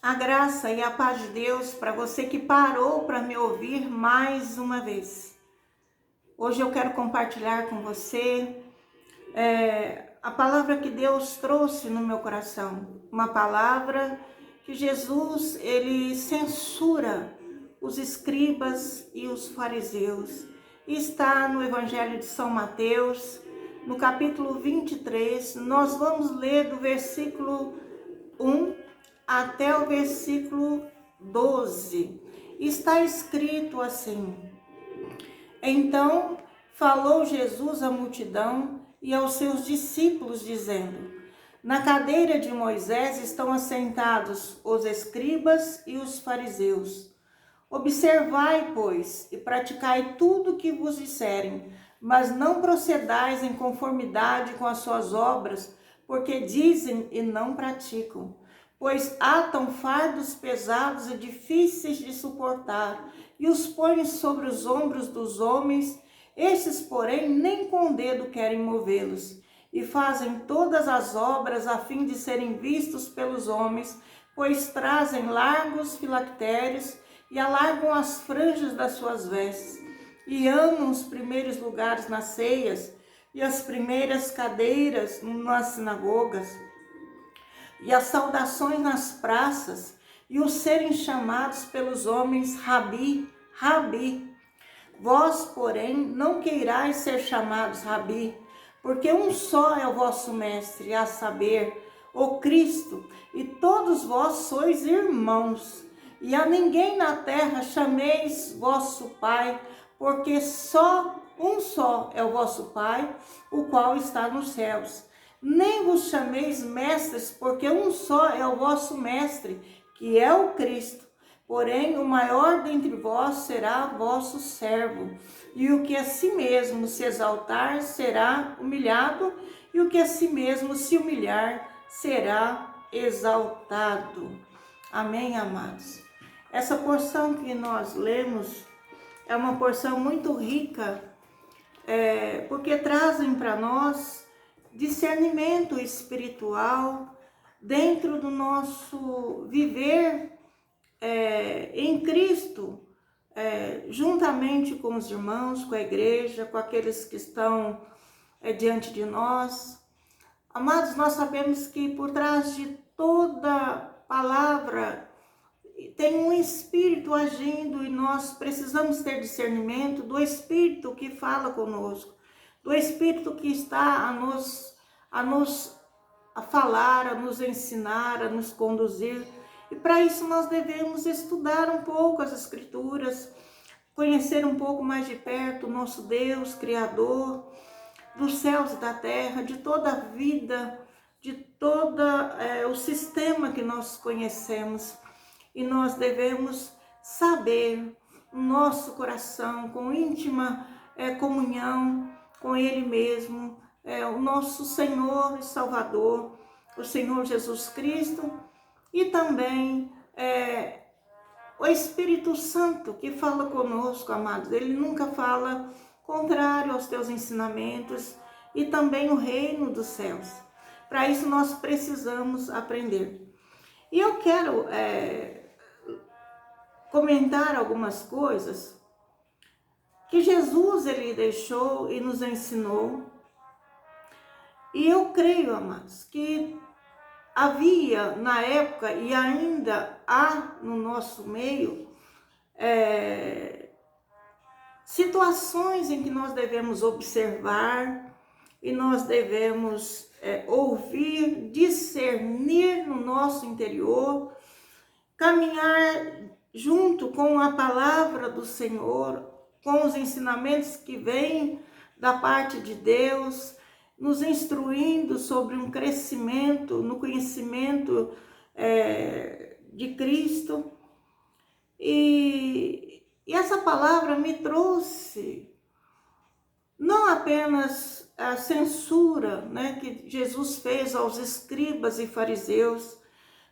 A graça e a paz de Deus para você que parou para me ouvir mais uma vez. Hoje eu quero compartilhar com você a palavra que Deus trouxe no meu coração. Uma palavra que Jesus, ele censura os escribas e os fariseus. Está no Evangelho de São Mateus, no capítulo 23. Nós vamos ler do versículo 1 até o versículo 12. Está escrito assim: Então falou Jesus à multidão e aos seus discípulos, dizendo: Na cadeira de Moisés estão assentados os escribas e os fariseus. Observai, pois, e praticai tudo o que vos disserem, mas não procedais em conformidade com as suas obras, porque dizem e não praticam. Pois atam fardos pesados e difíceis de suportar, e os põem sobre os ombros dos homens. Estes, porém, nem com o dedo querem movê-los, e fazem todas as obras a fim de serem vistos pelos homens, pois trazem largos filactérios e alargam as franjas das suas vestes, e amam os primeiros lugares nas ceias e as primeiras cadeiras nas sinagogas, e as saudações nas praças, e os serem chamados pelos homens Rabi, Rabi. Vós, porém, não queirais ser chamados Rabi, porque um só é o vosso mestre, a saber, o Cristo, e todos vós sois irmãos. E a ninguém na terra chameis vosso Pai, porque um só é o vosso Pai, o qual está nos céus. Nem vos chameis mestres, porque um só é o vosso mestre, que é o Cristo. Porém, o maior dentre vós será vosso servo. E o que a si mesmo se exaltar será humilhado, e o que a si mesmo se humilhar será exaltado. Amém, amados? Essa porção que nós lemos é uma porção muito rica, porque trazem para nós discernimento espiritual dentro do nosso viver em Cristo, juntamente com os irmãos, com a igreja, com aqueles que estão diante de nós. Amados, nós sabemos que por trás de toda palavra tem um Espírito agindo, e nós precisamos ter discernimento do Espírito que fala conosco, do Espírito que está a falar, a nos ensinar, a nos conduzir. E para isso nós devemos estudar um pouco as Escrituras, conhecer um pouco mais de perto o nosso Deus, Criador dos céus e da terra, de toda a vida, de todo o sistema que nós conhecemos. E nós devemos saber o nosso coração, com íntima comunhão com Ele mesmo, o nosso Senhor e Salvador, o Senhor Jesus Cristo, e também o Espírito Santo que fala conosco, amados. Ele nunca fala contrário aos teus ensinamentos, e também o reino dos céus. Para isso nós precisamos aprender. E eu quero comentar algumas coisas que Jesus ele deixou e nos ensinou. E eu creio, amados, que havia na época, e ainda há no nosso meio, situações em que nós devemos observar e nós devemos ouvir, discernir no nosso interior, caminhar junto com a palavra do Senhor, com os ensinamentos que vêm da parte de Deus, nos instruindo sobre um crescimento no conhecimento de Cristo. E essa palavra me trouxe não apenas a censura, né, que Jesus fez aos escribas e fariseus,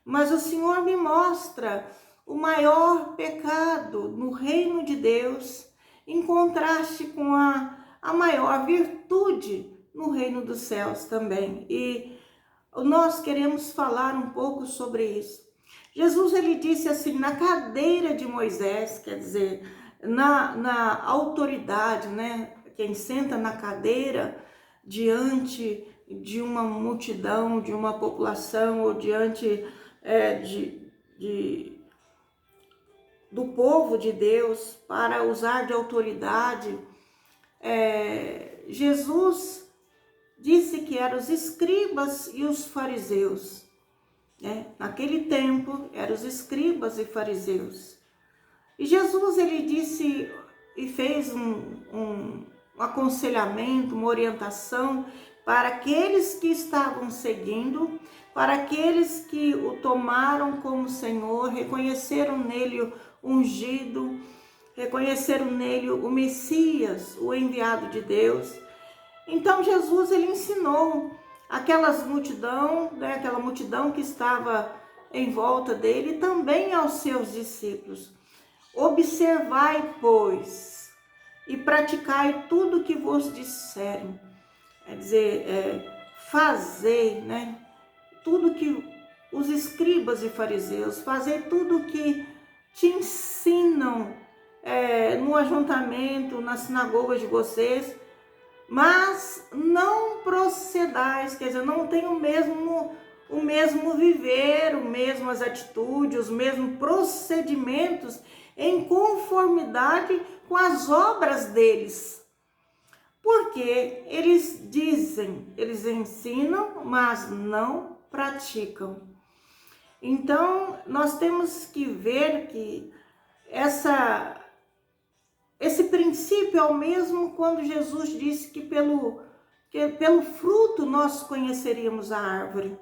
mas o Senhor me mostra o maior pecado no reino de Deus, em contraste com a maior virtude no reino dos céus também. E nós queremos falar um pouco sobre isso. Jesus, ele disse assim, na cadeira de Moisés, quer dizer, na autoridade, né? Quem senta na cadeira diante de uma multidão, de uma população, ou diante do povo de Deus, para usar de autoridade, Jesus disse que eram os escribas e os fariseus. Naquele tempo, eram os escribas e fariseus. E Jesus, ele disse e fez um aconselhamento, uma orientação para aqueles que estavam seguindo, para aqueles que o tomaram como Senhor, reconheceram nele o ungido, reconheceram nele o Messias, o enviado de Deus. Então Jesus, ele ensinou aquela multidão que estava em volta dele, e também aos seus discípulos: observai, pois, e praticai tudo o que vos disserem. Quer dizer, fazei, né? Tudo que os escribas e fariseus, fazei tudo que te ensinam no ajuntamento, nas sinagogas de vocês, mas não procedais, quer dizer, não tem o mesmo viver, as mesmas atitudes, os mesmos procedimentos em conformidade com as obras deles. Porque eles dizem, eles ensinam, mas não praticam. Então, nós temos que ver que esse princípio é o mesmo quando Jesus disse que pelo fruto nós conheceríamos a árvore.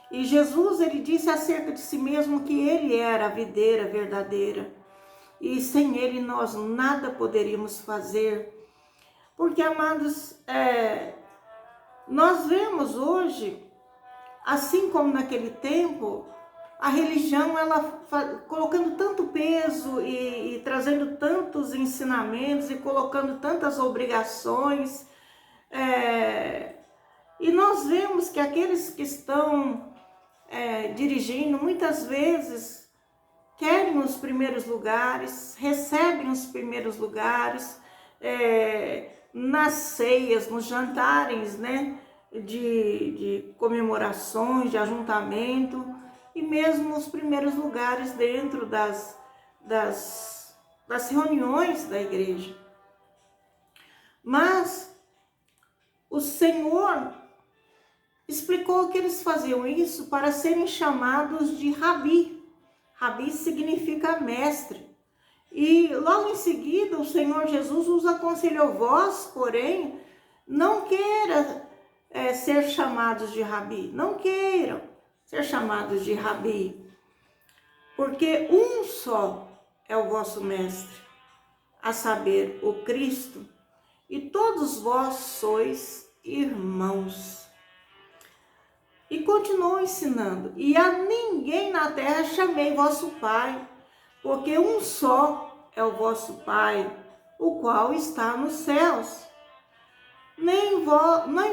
E Jesus, ele disse acerca de si mesmo que ele era a videira verdadeira. E sem ele nós nada poderíamos fazer. Porque, amados, nós vemos hoje, assim como naquele tempo, a religião, ela colocando tanto peso e trazendo tantos ensinamentos e colocando tantas obrigações. E nós vemos que aqueles que estão dirigindo, muitas vezes, querem os primeiros lugares, recebem os primeiros lugares, nas ceias, nos jantares, né, de comemorações, de ajuntamento, e mesmo os primeiros lugares dentro das reuniões da igreja. Mas o Senhor explicou que eles faziam isso para serem chamados de Rabi. Rabi significa mestre. E logo em seguida o Senhor Jesus os aconselhou: vós, porém, não queiram ser chamados de Rabi, não queiram ser chamados de Rabi, porque um só é o vosso mestre, a saber, o Cristo, e todos vós sois irmãos. E continuou ensinando: e a ninguém na terra chamei vosso Pai, porque um só é o vosso Pai, o qual está nos céus. Nem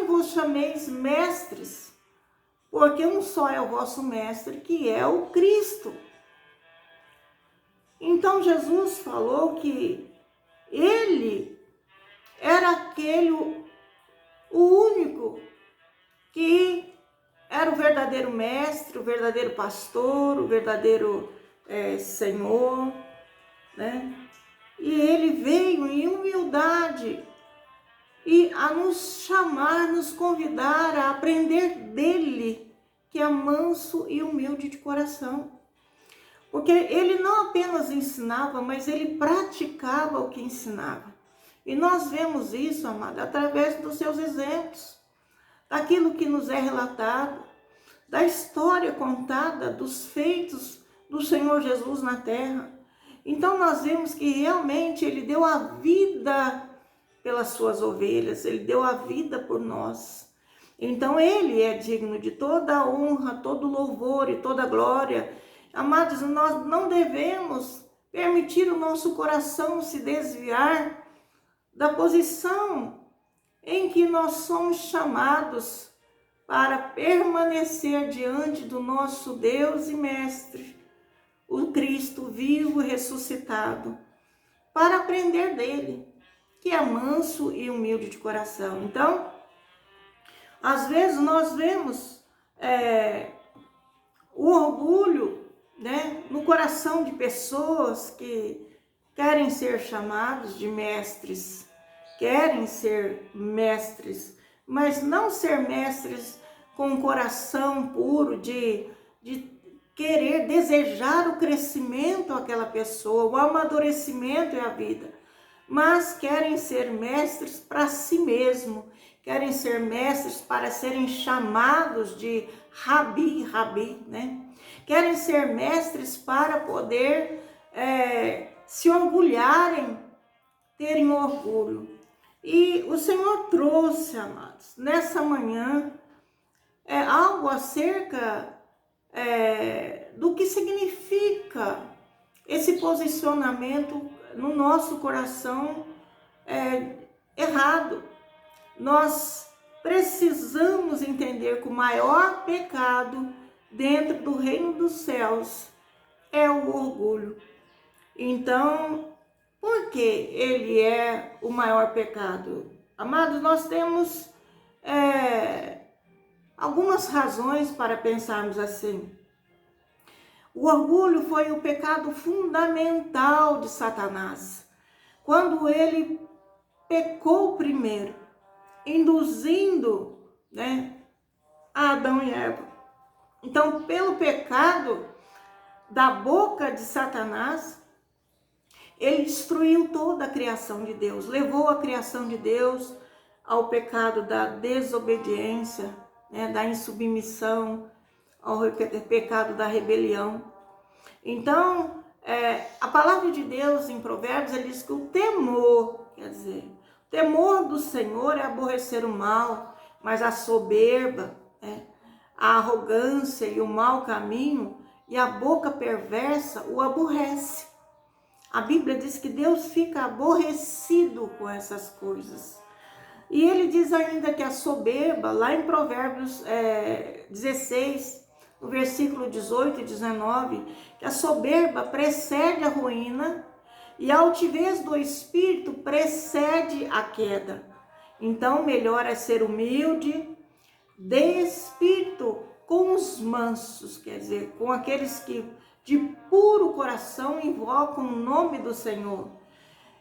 vos chameis mestres, porque um só é o vosso mestre, que é o Cristo. Então Jesus falou que ele era o único que era o verdadeiro mestre, o verdadeiro pastor, o verdadeiro Senhor, né? E ele veio em humildade e a nos chamar, nos convidar a aprender dele, que é manso e humilde de coração. Porque ele não apenas ensinava, mas ele praticava o que ensinava. E nós vemos isso, amado, através dos seus exemplos, daquilo que nos é relatado, da história contada, dos feitos do Senhor Jesus na terra. Então nós vemos que realmente ele deu a vida pelas suas ovelhas, ele deu a vida por nós. Então ele é digno de toda a honra, todo louvor e toda glória. Amados, nós não devemos permitir o nosso coração se desviar da posição em que nós somos chamados para permanecer diante do nosso Deus e Mestre, o Cristo vivo e ressuscitado, para aprender dele, que é manso e humilde de coração. Então, às vezes nós vemos o orgulho, né, no coração de pessoas que querem ser chamados de mestres, querem ser mestres, mas não ser mestres com um coração puro de querer, desejar o crescimento àquela pessoa, o amadurecimento e a vida, mas querem ser mestres para si mesmo, querem ser mestres para serem chamados de rabi, né? Querem ser mestres para poder se orgulharem, terem orgulho. E o Senhor trouxe, amados, nessa manhã, algo acerca do que significa esse posicionamento no nosso coração errado. Nós precisamos entender que o maior pecado dentro do reino dos céus é o orgulho. Então, por que ele é o maior pecado? Amados, nós temos algumas razões para pensarmos assim. O orgulho foi o pecado fundamental de Satanás, quando ele pecou primeiro, induzindo, né, Adão e Eva. Então, pelo pecado da boca de Satanás, ele destruiu toda a criação de Deus, levou a criação de Deus ao pecado da desobediência, né, da insubmissão, ao pecado da rebelião. Então, a palavra de Deus em Provérbios, ele diz que o temor, quer dizer, o temor do Senhor é aborrecer o mal, mas a soberba, a arrogância e o mau caminho e a boca perversa o aborrece. A Bíblia diz que Deus fica aborrecido com essas coisas. E ele diz ainda que a soberba, lá em Provérbios 16, no versículo 18 e 19, que a soberba precede a ruína e a altivez do espírito precede a queda. Então, melhor é ser humilde, de espírito, com os mansos, quer dizer, com aqueles que de puro coração invocam o nome do Senhor,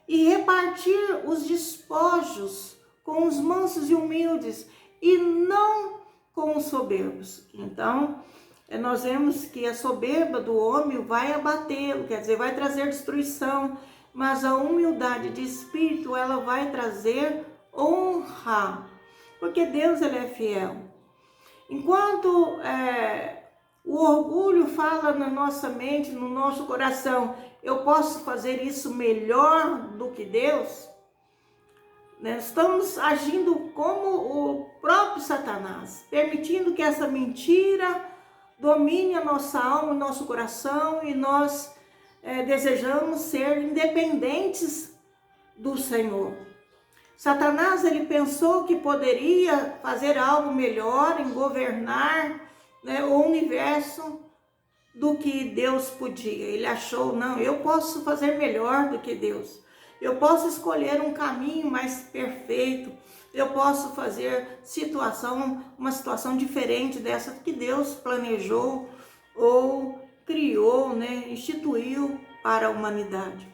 e repartir os despojos com os mansos e humildes, e não com os soberbos. Então, nós vemos que a soberba do homem vai abatê-lo, quer dizer, vai trazer destruição, mas a humildade de espírito, ela vai trazer honra, porque Deus, ele é fiel. Enquanto o orgulho fala na nossa mente, no nosso coração, eu posso fazer isso melhor do que Deus, nós estamos agindo como o próprio Satanás, permitindo que essa mentira domine a nossa alma, o nosso coração, e nós desejamos ser independentes do Senhor. Satanás, ele pensou que poderia fazer algo melhor em governar, né, o universo do que Deus podia. Ele achou, não, eu posso fazer melhor do que Deus. Eu posso escolher um caminho mais perfeito. Eu posso fazer uma situação diferente dessa que Deus planejou ou criou, né, instituiu para a humanidade.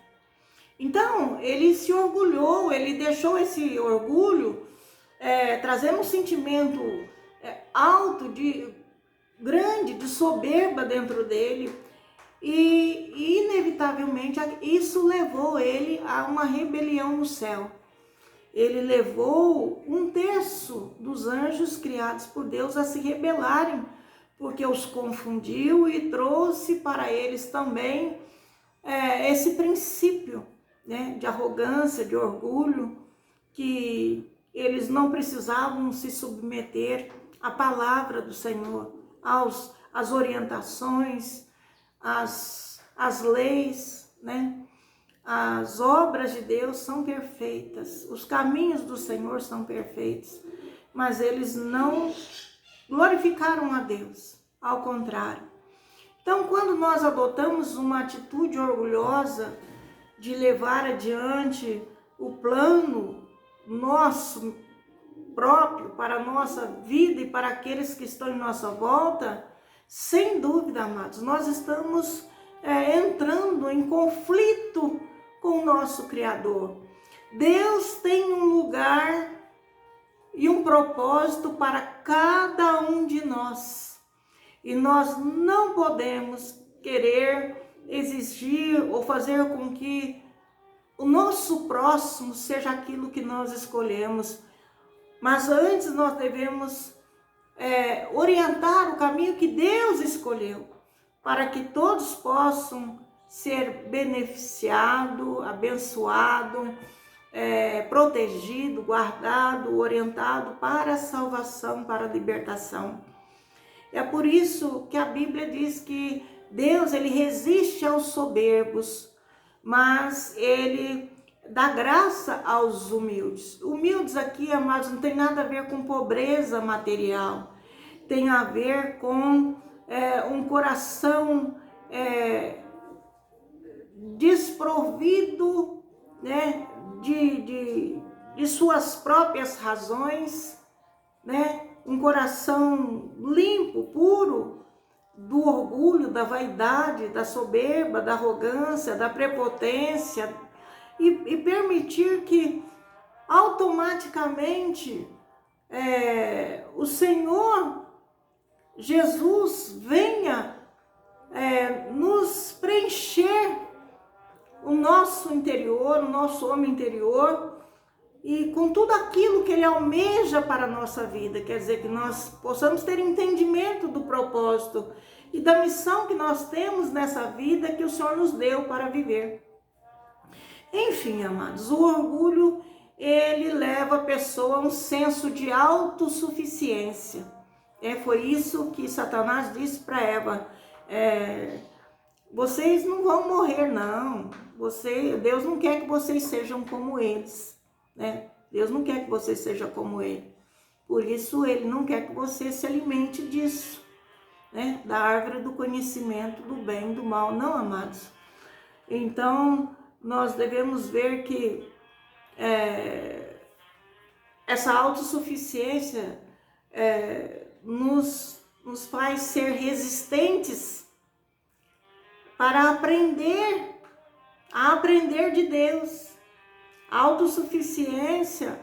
Então, ele se orgulhou, ele deixou esse orgulho trazendo um sentimento alto, grande, de soberba dentro dele, e inevitavelmente isso levou ele a uma rebelião no céu. Ele levou 1/3 dos anjos criados por Deus a se rebelarem, porque os confundiu e trouxe para eles também esse princípio, né, de arrogância, de orgulho, que eles não precisavam se submeter à palavra do Senhor, às orientações, às leis, né? As obras de Deus são perfeitas, os caminhos do Senhor são perfeitos, mas eles não glorificaram a Deus, ao contrário. Então, quando nós adotamos uma atitude orgulhosa de levar adiante o plano nosso próprio para a nossa vida e para aqueles que estão em nossa volta, sem dúvida, amados, nós estamos entrando em conflito com o nosso Criador. Deus tem um lugar e um propósito para cada um de nós. E nós não podemos querer exigir ou fazer com que o nosso próximo seja aquilo que nós escolhemos. Mas antes nós devemos orientar o caminho que Deus escolheu, para que todos possam ser beneficiados, abençoados, protegido, guardado, orientado para a salvação, para a libertação. É por isso que a Bíblia diz que Deus, ele resiste aos soberbos, mas ele dá graça aos humildes. Humildes aqui, amados, não tem nada a ver com pobreza material, tem a ver com um coração desprovido, né, de suas próprias razões, né? Um coração limpo, puro do orgulho, da vaidade, da soberba, da arrogância, da prepotência, e permitir que automaticamente o Senhor Jesus venha nos preencher o nosso interior, o nosso homem interior, e com tudo aquilo que Ele almeja para a nossa vida. Quer dizer, que nós possamos ter entendimento do propósito e da missão que nós temos nessa vida que o Senhor nos deu para viver. Enfim, amados, o orgulho, ele leva a pessoa a um senso de autossuficiência. Foi isso que Satanás disse para Eva. Vocês não vão morrer, não. Deus não quer que vocês sejam como eles. Né? Deus não quer que você seja como ele. Por isso, ele não quer que você se alimente disso, né? Da árvore do conhecimento do bem e do mal. Não, amados. Então, nós devemos ver que essa autossuficiência nos faz ser resistentes para aprender de Deus. A autossuficiência,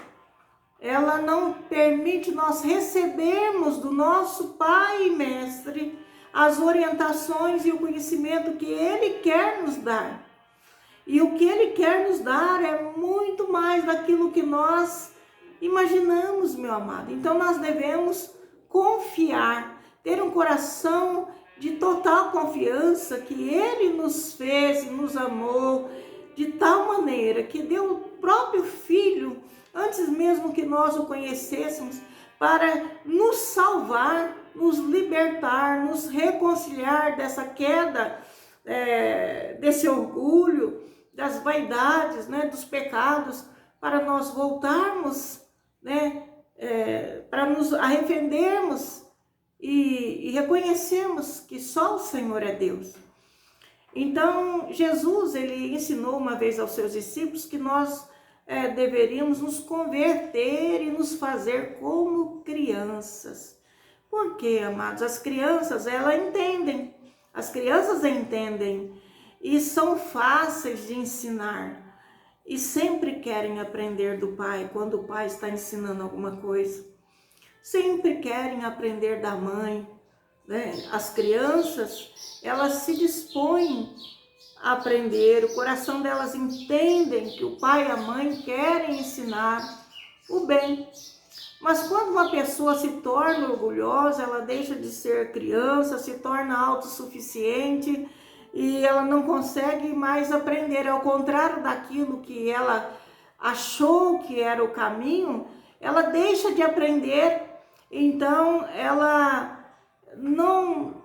ela não permite nós recebermos do nosso Pai e Mestre as orientações e o conhecimento que Ele quer nos dar. E o que Ele quer nos dar é muito mais daquilo que nós imaginamos, meu amado. Então nós devemos confiar, ter um coração de total confiança que Ele nos fez e nos amou de tal maneira que deu o próprio Filho, antes mesmo que nós o conhecêssemos, para nos salvar, nos libertar, nos reconciliar dessa queda, desse orgulho, das vaidades, né, dos pecados, para nós voltarmos, né, para nos arrependermos e reconhecermos que só o Senhor é Deus. Então, Jesus, ele ensinou uma vez aos seus discípulos que nós deveríamos nos converter e nos fazer como crianças. Por quê, amados? As crianças, elas entendem. As crianças entendem e são fáceis de ensinar. E sempre querem aprender do pai quando o pai está ensinando alguma coisa. Sempre querem aprender da mãe. Né? As crianças, elas se dispõem a aprender, o coração delas entendem que o pai e a mãe querem ensinar o bem. Mas quando uma pessoa se torna orgulhosa, ela deixa de ser criança, se torna autossuficiente e ela não consegue mais aprender. Ao contrário daquilo que ela achou que era o caminho, ela deixa de aprender, então ela não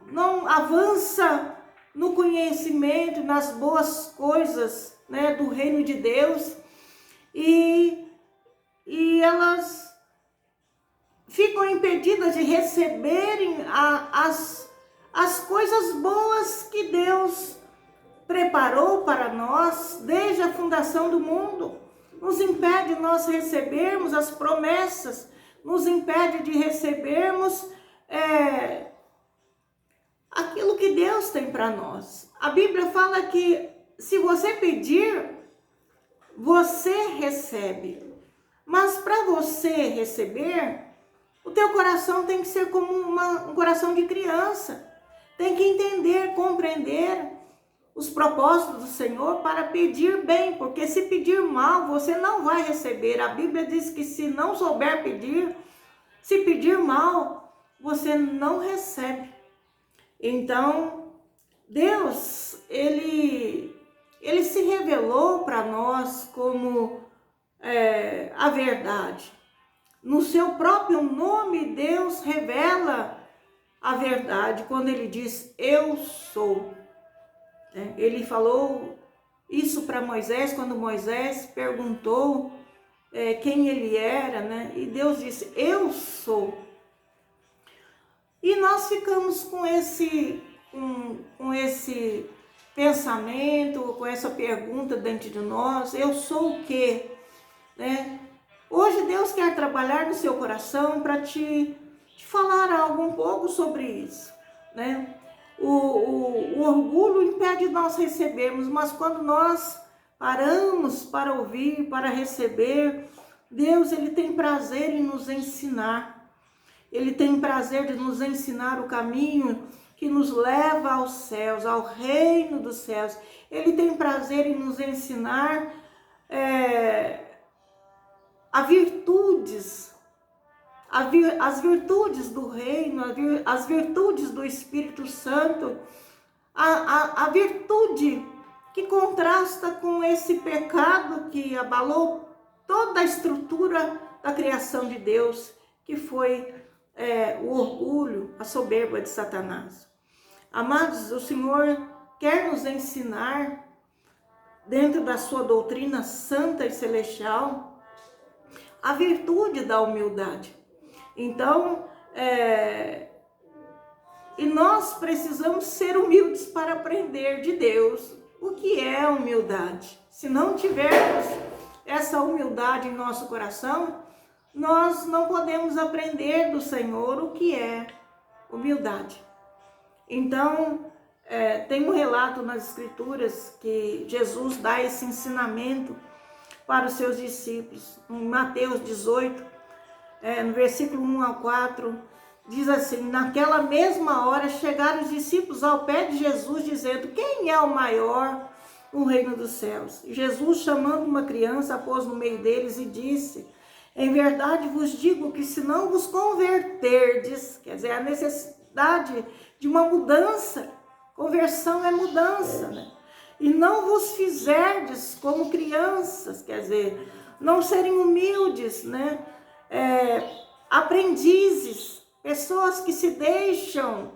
avança no conhecimento, nas boas coisas, né, do reino de Deus, e elas ficam impedidas de receberem as coisas boas que Deus preparou para nós desde a fundação do mundo. Nos impede de nós recebermos as promessas, nos impede de recebermos aquilo que Deus tem para nós. A Bíblia fala que se você pedir, você recebe. Mas para você receber, o teu coração tem que ser como um coração de criança. Tem que entender, compreender os propósitos do Senhor para pedir bem, porque se pedir mal, você não vai receber. A Bíblia diz que se não souber pedir, se pedir mal, você não recebe. Então, Deus, ele se revelou para nós como a verdade. No seu próprio nome, Deus revela a verdade quando ele diz, eu sou. Ele falou isso para Moisés, quando Moisés perguntou quem ele era, né? E Deus disse, eu sou. E nós ficamos com esse pensamento, com essa pergunta dentro de nós, eu sou o quê? Né? Hoje Deus quer trabalhar no seu coração para te falar algo um pouco sobre isso, né? O orgulho impede nós recebermos, mas quando nós paramos para ouvir, para receber, Deus, ele tem prazer em nos ensinar. Ele tem prazer de nos ensinar o caminho que nos leva aos céus, ao reino dos céus. Ele tem prazer em nos ensinar as virtudes do reino, as virtudes do Espírito Santo, a virtude que contrasta com esse pecado que abalou toda a estrutura da criação de Deus, que foi o orgulho, a soberba de Satanás. Amados, o Senhor quer nos ensinar, dentro da sua doutrina santa e celestial, a virtude da humildade. Então, e nós precisamos ser humildes para aprender de Deus o que é humildade. Se não tivermos essa humildade em nosso coração, nós não podemos aprender do Senhor o que é humildade. Então, tem um relato nas Escrituras que Jesus dá esse ensinamento para os seus discípulos. Em Mateus 18, no versículo 1 ao 4, diz assim, naquela mesma hora chegaram os discípulos ao pé de Jesus, dizendo, quem é o maior no reino dos céus? E Jesus, chamando uma criança, pôs no meio deles e disse, em verdade vos digo que se não vos converterdes, quer dizer, a necessidade de uma mudança, conversão é mudança, né? E não vos fizerdes como crianças, quer dizer, não serem humildes, né? Aprendizes, pessoas que se deixam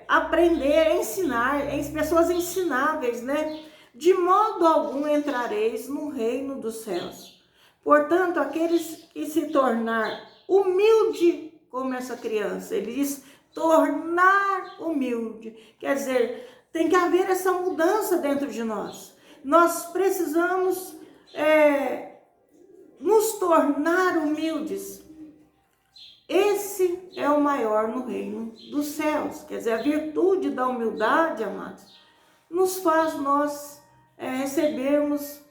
aprender, ensinar, pessoas ensináveis, né? De modo algum entrareis no reino dos céus. Portanto, aqueles que se tornar humilde como essa criança, ele diz tornar humilde, quer dizer, tem que haver essa mudança dentro de nós. Nós precisamos nos tornar humildes. Esse é o maior no reino dos céus. Quer dizer, a virtude da humildade, amados, nos faz nós recebermos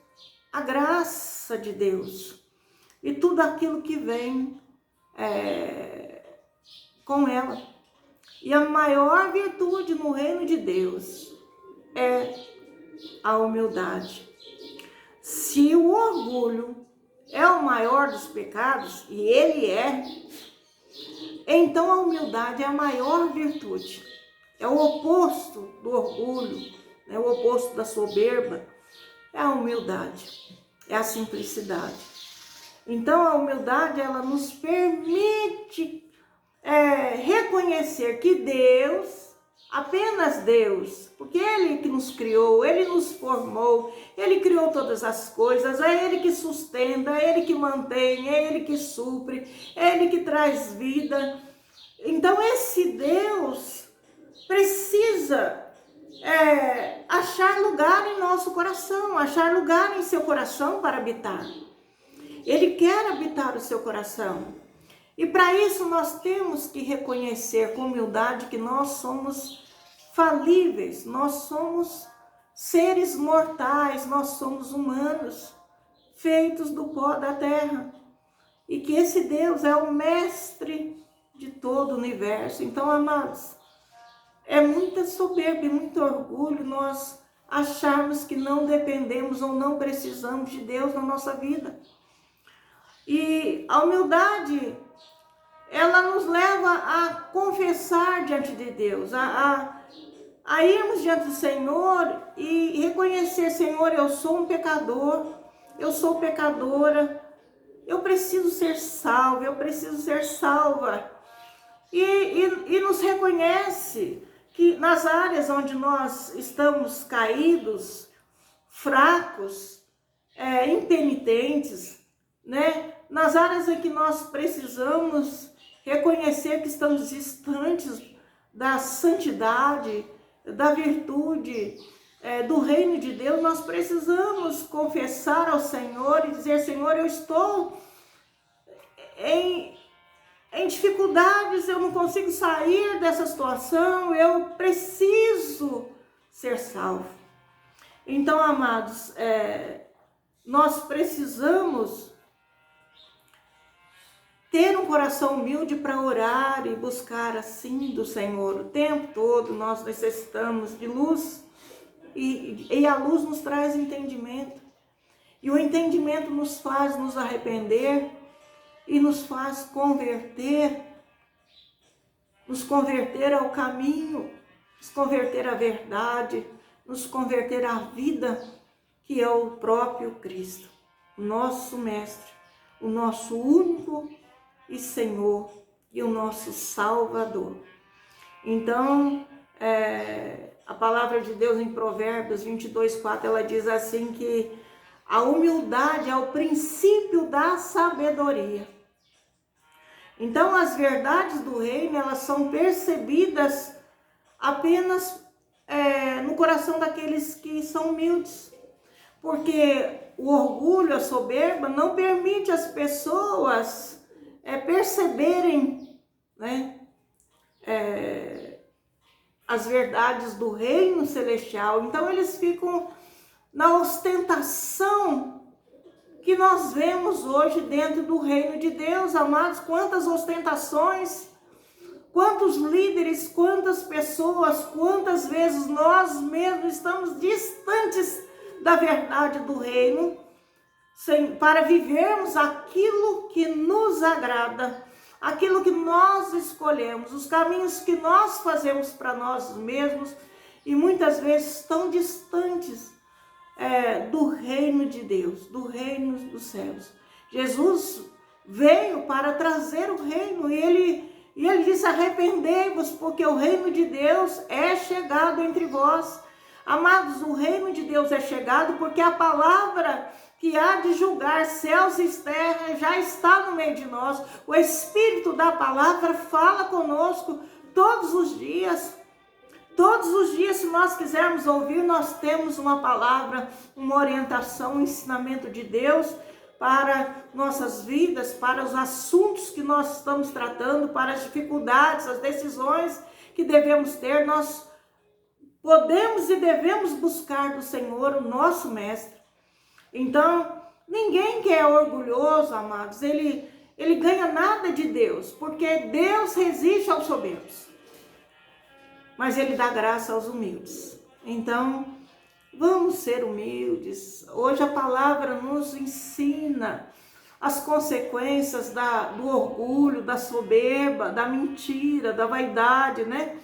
a graça de Deus e tudo aquilo que vem com ela. E a maior virtude no reino de Deus é a humildade. Se o orgulho é o maior dos pecados, e ele é, então a humildade é a maior virtude. É o oposto do orgulho, é o oposto da soberba, é a humildade, é a simplicidade. Então a humildade, ela nos permite reconhecer que Deus, apenas Deus, porque Ele que nos criou, Ele nos formou, Ele criou todas as coisas, é Ele que sustenta, é Ele que mantém, é Ele que supre, é Ele que traz vida. Então esse Deus precisa achar lugar em nosso coração, achar lugar em seu coração para habitar. Ele quer habitar o seu coração. E para isso nós temos que reconhecer com humildade que nós somos falíveis, nós somos seres mortais, nós somos humanos, feitos do pó da terra. E que esse Deus é o mestre de todo o universo. Então, amados, é muita soberba e muito orgulho nós acharmos que não dependemos ou não precisamos de Deus na nossa vida. E a humildade, ela nos leva a confessar diante de Deus, a irmos diante do Senhor e reconhecer: Senhor, eu sou um pecador, eu sou pecadora, eu preciso ser salvo, eu preciso ser salva. E nos reconhece que nas áreas onde nós estamos caídos, fracos, impenitentes, né? Nas áreas em que nós precisamos reconhecer que estamos distantes da santidade, da virtude, do reino de Deus, nós precisamos confessar ao Senhor e dizer: Senhor, eu estou em dificuldades, eu não consigo sair dessa situação, eu preciso ser salvo. Então, amados, nós precisamos ter um coração humilde para orar e buscar assim do Senhor. O tempo todo nós necessitamos de luz e a luz nos traz entendimento. E o entendimento nos faz nos arrepender e nos faz converter, nos converter ao caminho, nos converter à verdade, nos converter à vida que é o próprio Cristo, o nosso Mestre, o nosso único e Senhor e o nosso Salvador. Então, a palavra de Deus em Provérbios 22:4, ela diz assim que a humildade é o princípio da sabedoria. Então, as verdades do reino, elas são percebidas apenas no coração daqueles que são humildes. Porque o orgulho, a soberba, não permite as pessoas perceberem, né, as verdades do reino celestial. Então, eles ficam na ostentação que nós vemos hoje dentro do reino de Deus, amados. Quantas ostentações, quantos líderes, quantas pessoas, quantas vezes nós mesmos estamos distantes da verdade do reino, para vivermos aquilo que nos agrada, aquilo que nós escolhemos, os caminhos que nós fazemos para nós mesmos, e muitas vezes tão distantes do reino de Deus, do reino dos céus. Jesus veio para trazer o reino e ele disse: arrependei-vos, porque o reino de Deus é chegado entre vós. Amados, o reino de Deus é chegado porque a palavra que há de julgar céus e terra já está no meio de nós. O Espírito da palavra fala conosco todos os dias. Todos os dias, se nós quisermos ouvir, nós temos uma palavra, uma orientação, um ensinamento de Deus para nossas vidas, para os assuntos que nós estamos tratando, para as dificuldades, as decisões que devemos ter. Nós podemos e devemos buscar do Senhor, o nosso Mestre. Então, ninguém que é orgulhoso, amados, ele ganha nada de Deus, porque Deus resiste aos soberbos, mas ele dá graça aos humildes. Então, vamos ser humildes. Hoje a palavra nos ensina as consequências do orgulho, da soberba, da mentira, da vaidade, né?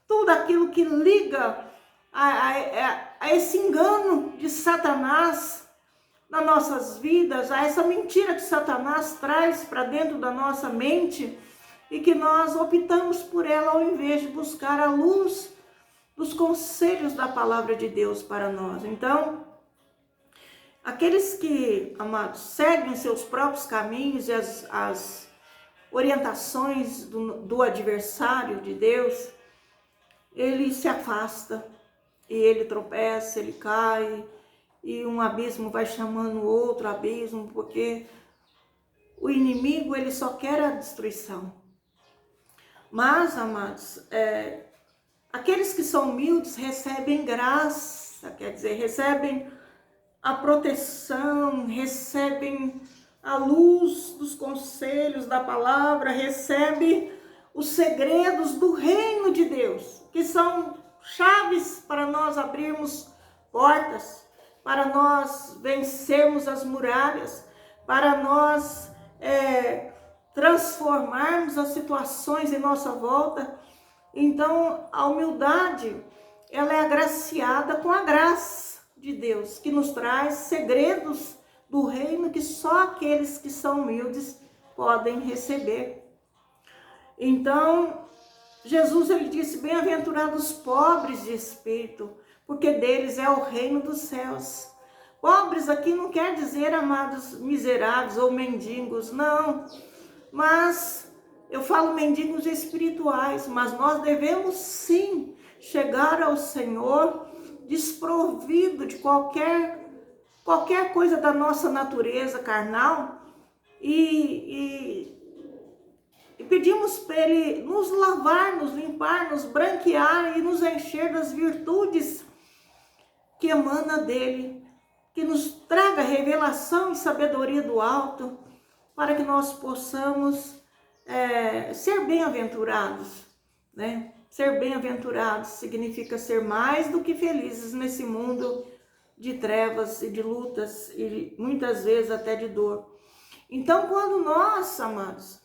Tudo aquilo que liga a esse engano de Satanás nas nossas vidas, a essa mentira que Satanás traz para dentro da nossa mente, e que nós optamos por ela ao invés de buscar a luz dos conselhos da palavra de Deus para nós. Então, aqueles que, amados, seguem seus próprios caminhos e as orientações do adversário de Deus, ele se afasta, e ele tropeça, ele cai, e um abismo vai chamando outro abismo, porque o inimigo, ele só quer a destruição. Mas, amados, aqueles que são humildes recebem graça, quer dizer, recebem a proteção, recebem a luz dos conselhos da palavra, recebem os segredos do reino de Deus, que são chaves para nós abrirmos portas, para nós vencermos as muralhas, para nós transformarmos as situações em nossa volta. Então, a humildade, ela é agraciada com a graça de Deus, que nos traz segredos do reino que só aqueles que são humildes podem receber. Então, Jesus, ele disse, bem-aventurados os pobres de espírito, porque deles é o reino dos céus. Pobres aqui não quer dizer, amados, miseráveis ou mendigos, não. Mas eu falo mendigos espirituais, mas nós devemos sim chegar ao Senhor desprovido de qualquer coisa da nossa natureza carnal e pedimos para Ele nos lavar, nos limpar, nos branquear e nos encher das virtudes que emana dEle, que nos traga revelação e sabedoria do alto, para que nós possamos ser bem-aventurados, né? Ser bem-aventurados significa ser mais do que felizes nesse mundo de trevas e de lutas e muitas vezes até de dor. Então, quando nós, amados,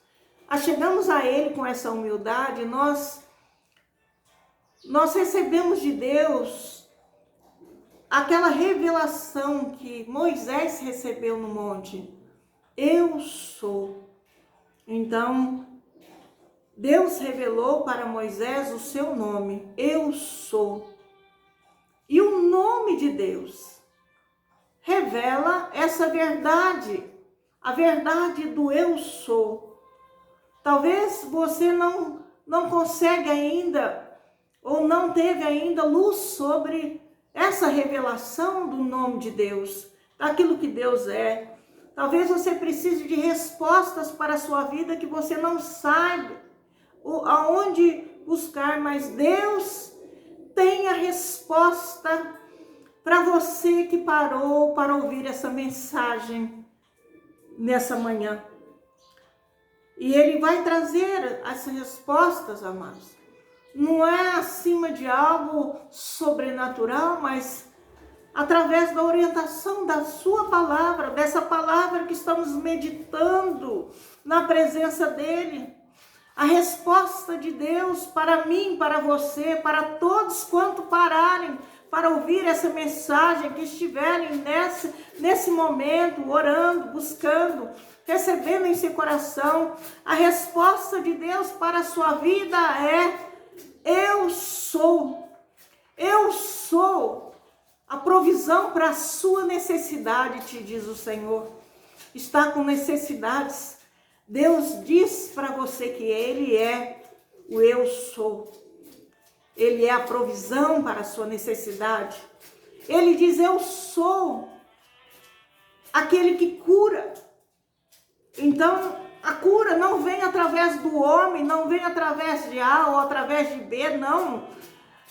chegamos a Ele com essa humildade, nós recebemos de Deus aquela revelação que Moisés recebeu no monte. Eu sou. Então, Deus revelou para Moisés o seu nome. Eu sou. E o nome de Deus revela essa verdade, a verdade do eu sou. Talvez você não consegue ainda, ou não teve ainda luz sobre essa revelação do nome de Deus, daquilo que Deus é. Talvez você precise de respostas para a sua vida que você não sabe aonde buscar, mas Deus tem a resposta para você que parou para ouvir essa mensagem nessa manhã. E Ele vai trazer essas respostas, amados. Não é acima de algo sobrenatural, mas através da orientação da sua palavra, dessa palavra que estamos meditando na presença dEle. A resposta de Deus para mim, para você, para todos quanto pararem para ouvir essa mensagem, que estiverem nesse momento, orando, buscando, recebendo em seu coração, a resposta de Deus para a sua vida é: eu sou. Eu sou a provisão para a sua necessidade, te diz o Senhor. Está com necessidades? Deus diz para você que Ele é o eu sou. Ele é a provisão para a sua necessidade. Ele diz: eu sou aquele que cura. Então, a cura não vem através do homem, não vem através de A ou através de B, não.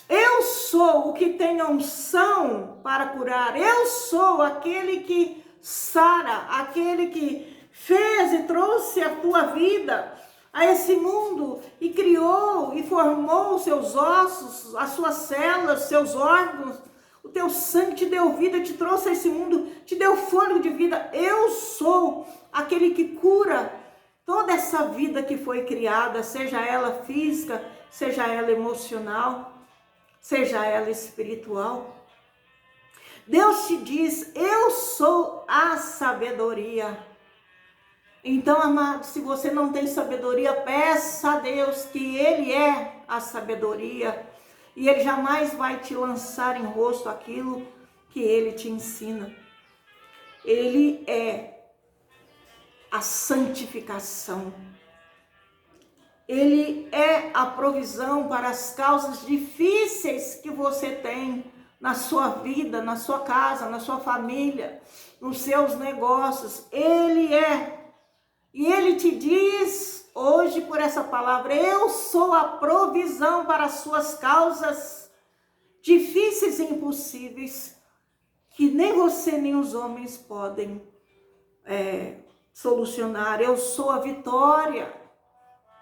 Eu sou o que tem a unção para curar. Eu sou aquele que sara, aquele que fez e trouxe a tua vida a esse mundo e criou e formou os seus ossos, as suas células, seus órgãos. O teu sangue te deu vida, te trouxe a esse mundo, te deu fôlego de vida. Eu sou aquele que cura toda essa vida que foi criada, seja ela física, seja ela emocional, seja ela espiritual. Deus te diz: eu sou a sabedoria. Então, amado, se você não tem sabedoria, peça a Deus, que Ele é a sabedoria. E Ele jamais vai te lançar em rosto aquilo que Ele te ensina. Ele é a santificação. Ele é a provisão para as causas difíceis que você tem na sua vida, na sua casa, na sua família, nos seus negócios. Ele é. E Ele te diz hoje por essa palavra: eu sou a provisão para as suas causas difíceis e impossíveis, que nem você nem os homens podem solucionar. Eu sou a vitória.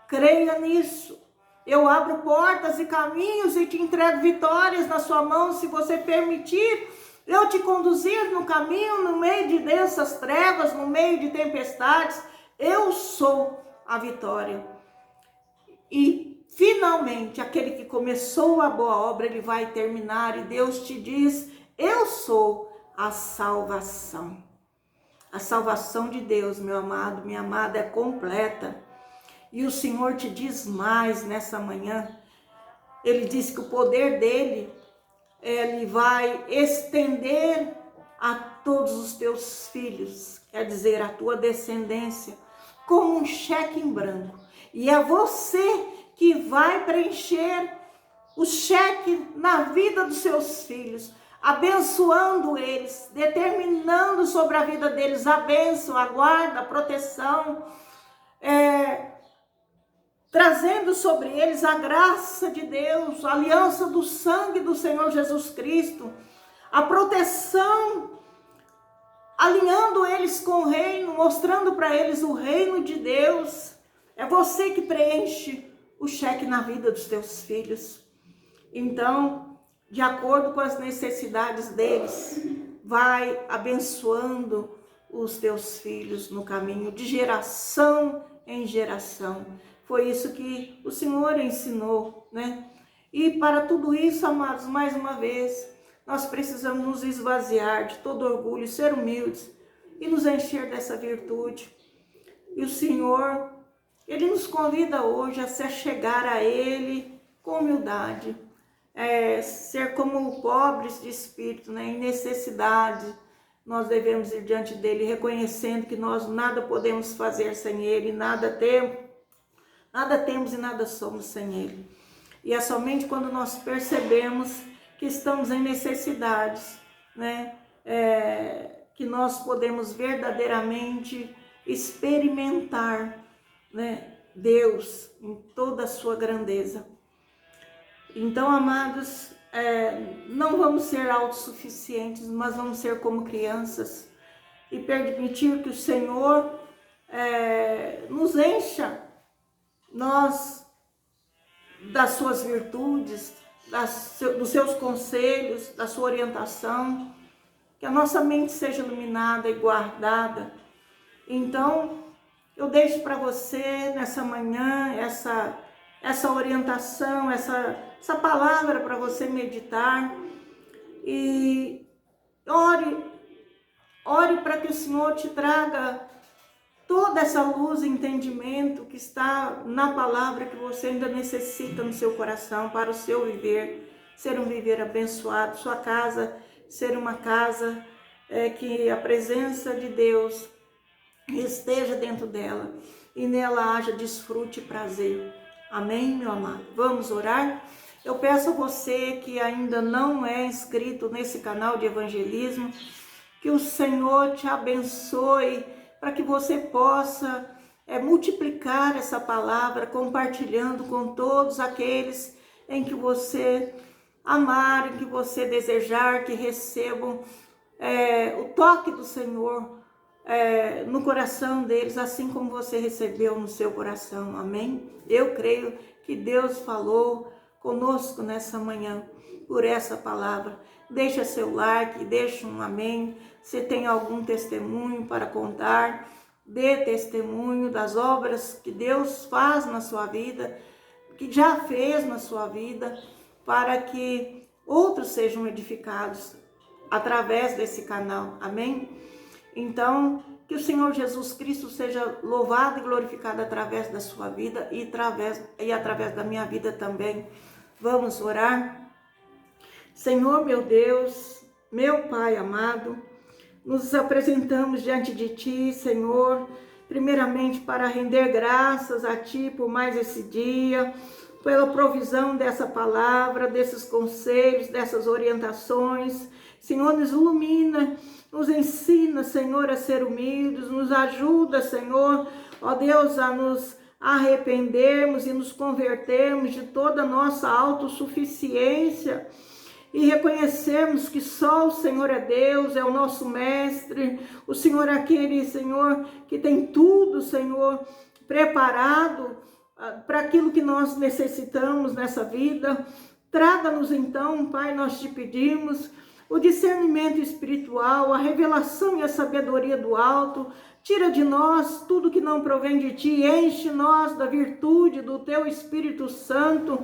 Creia nisso. Eu abro portas e caminhos e te entrego vitórias na sua mão, se você permitir eu te conduzir no caminho, no meio de densas trevas, no meio de tempestades. Eu sou a vitória. E finalmente, aquele que começou a boa obra, ele vai terminar. E Deus te diz: eu sou a salvação. A salvação de Deus, meu amado, minha amada, é completa. E o Senhor te diz mais nessa manhã. Ele diz que o poder dele, ele vai estender a todos os teus filhos, quer dizer, a tua descendência, como um cheque em branco. E é você que vai preencher o cheque na vida dos seus filhos, abençoando eles, determinando sobre a vida deles a bênção, a guarda, a proteção, trazendo sobre eles a graça de Deus, a aliança do sangue do Senhor Jesus Cristo, a proteção, alinhando eles com o reino, mostrando para eles o reino de Deus. É você que preenche o cheque na vida dos teus filhos. Então, de acordo com as necessidades deles, vai abençoando os teus filhos no caminho, de geração em geração. Foi isso que o Senhor ensinou, né? E para tudo isso, amados, mais uma vez, nós precisamos nos esvaziar de todo orgulho, ser humildes e nos encher dessa virtude. E o Senhor, Ele nos convida hoje a se achegar a Ele com humildade, ser como pobres de espírito, né? Em necessidade. Nós devemos ir diante dEle, reconhecendo que nós nada podemos fazer sem Ele, nada temos e nada somos sem Ele. E é somente quando nós percebemos que estamos em necessidades, né, que nós podemos verdadeiramente experimentar, né, Deus em toda a sua grandeza. Então, amados, não vamos ser autossuficientes, mas vamos ser como crianças e permitir que o Senhor nos encha, nós, das suas virtudes, dos seus conselhos, da sua orientação, que a nossa mente seja iluminada e guardada. Então, eu deixo para você nessa manhã essa orientação, essa palavra para você meditar, e ore para que o Senhor te traga toda essa luz e entendimento que está na palavra, que você ainda necessita no seu coração para o seu viver, ser um viver abençoado, sua casa ser uma casa que a presença de Deus esteja dentro dela e nela haja desfrute e prazer. Amém, meu amado? Vamos orar? Eu peço a você que ainda não é inscrito nesse canal de evangelismo, que o Senhor te abençoe, para que você possa multiplicar essa palavra, compartilhando com todos aqueles em que você amar, em que você desejar, que recebam o toque do Senhor no coração deles, assim como você recebeu no seu coração. Amém? Eu creio que Deus falou conosco nessa manhã por essa palavra. Deixa seu like, deixa um amém. Se tem algum testemunho para contar, dê testemunho das obras que Deus faz na sua vida, que já fez na sua vida, para que outros sejam edificados através desse canal. Amém? Então, que o Senhor Jesus Cristo seja louvado e glorificado através da sua vida e através da minha vida também. Vamos orar? Senhor, meu Deus, meu Pai amado, nos apresentamos diante de Ti, Senhor, primeiramente para render graças a Ti por mais esse dia, pela provisão dessa palavra, desses conselhos, dessas orientações. Senhor, nos ilumina, nos ensina, Senhor, a ser humildes, nos ajuda, Senhor, ó Deus, a nos arrependermos e nos convertermos de toda a nossa autossuficiência e reconhecermos que só o Senhor é Deus, é o nosso mestre, o Senhor é aquele, Senhor, que tem tudo, Senhor, preparado para aquilo que nós necessitamos nessa vida. Traga-nos então, Pai, nós te pedimos, o discernimento espiritual, a revelação e a sabedoria do alto. Tira de nós tudo que não provém de Ti, enche nós da virtude do Teu Espírito Santo.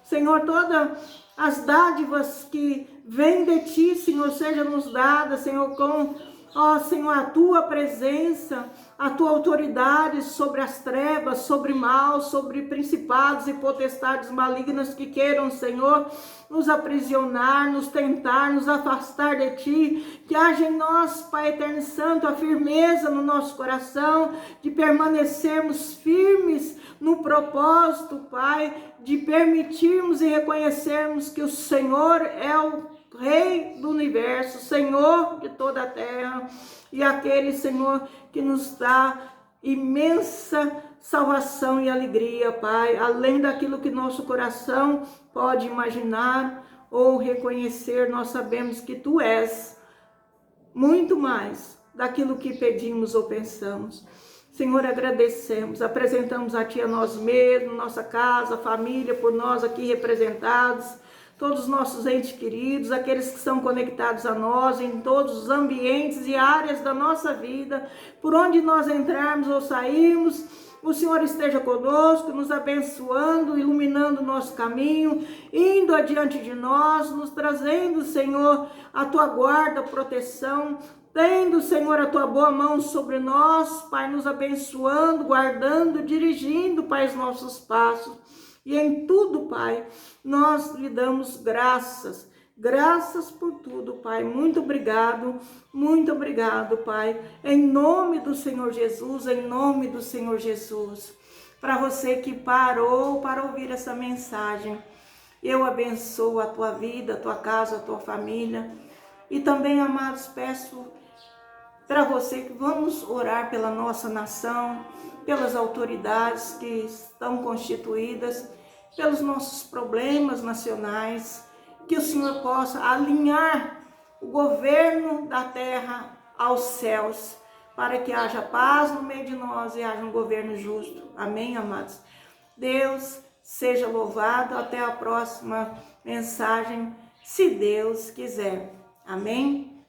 Senhor, todas as dádivas que vêm de Ti, Senhor, sejam nos dadas, Senhor, com, ó Senhor, a Tua presença, a Tua autoridade sobre as trevas, sobre mal, sobre principados e potestades malignas que queiram, Senhor, nos aprisionar, nos tentar, nos afastar de Ti. Que haja em nós, Pai Eterno e Santo, a firmeza no nosso coração, de permanecermos firmes no propósito, Pai, de permitirmos e reconhecermos que o Senhor é o Rei do universo, Senhor de toda a terra, e aquele, Senhor, que nos dá imensa salvação e alegria, Pai, além daquilo que nosso coração pode imaginar ou reconhecer. Nós sabemos que Tu és muito mais daquilo que pedimos ou pensamos. Senhor, agradecemos, apresentamos a Ti a nós mesmos, nossa casa, família, por nós aqui representados, todos os nossos entes queridos, aqueles que são conectados a nós em todos os ambientes e áreas da nossa vida, por onde nós entrarmos ou sairmos, o Senhor esteja conosco, nos abençoando, iluminando o nosso caminho, indo adiante de nós, nos trazendo, Senhor, a Tua guarda, proteção, tendo, Senhor, a Tua boa mão sobre nós, Pai, nos abençoando, guardando, dirigindo, Pai, os nossos passos. E em tudo, Pai, nós lhe damos graças. Graças por tudo, Pai. Muito obrigado, Pai. Em nome do Senhor Jesus, em nome do Senhor Jesus. Para você que parou para ouvir essa mensagem, eu abençoo a tua vida, a tua casa, a tua família. E também, amados, peço para você que vamos orar pela nossa nação, pelas autoridades que estão constituídas, pelos nossos problemas nacionais, que o Senhor possa alinhar o governo da terra aos céus, para que haja paz no meio de nós e haja um governo justo. Amém, amados? Deus seja louvado. Até a próxima mensagem, se Deus quiser. Amém?